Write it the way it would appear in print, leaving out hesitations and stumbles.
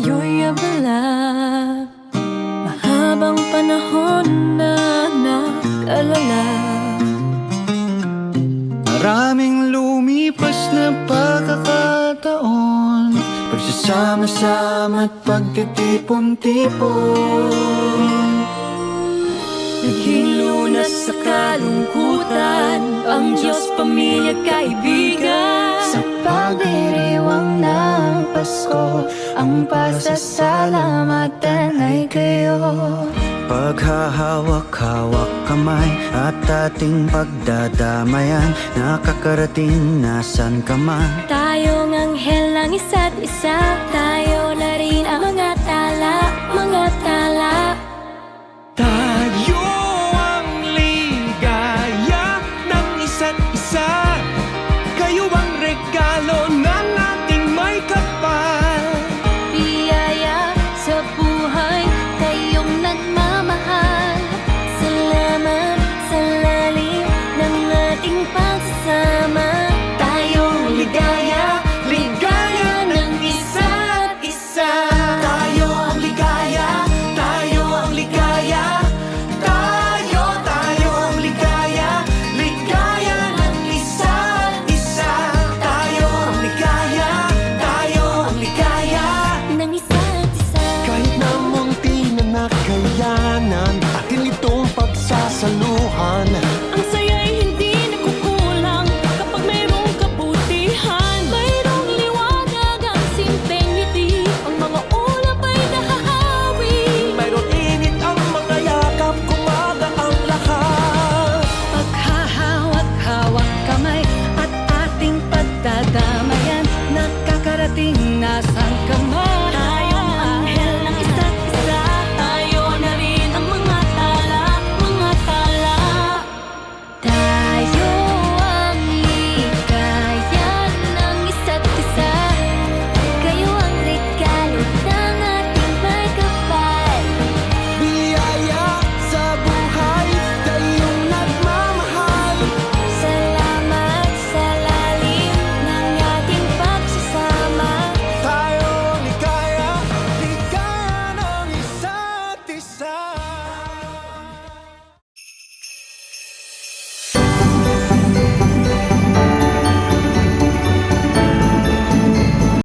tayo'y abala. Mahabang panahon na nag-alala. Maraming lumipas na pagkakataon, pagsasama-sama at pagtitipon-tipon. Naghilo na sa kalungkutan ang Diyos, pamilya, kaibigan. Sa pagdiriwang ng Pasko, ang pasasalamatan ay kayo. Paghahawak-hawak kamay at ating pagdadamayan, nakakarating nasan ka man. Tayong anghel ng isa't isa, tayo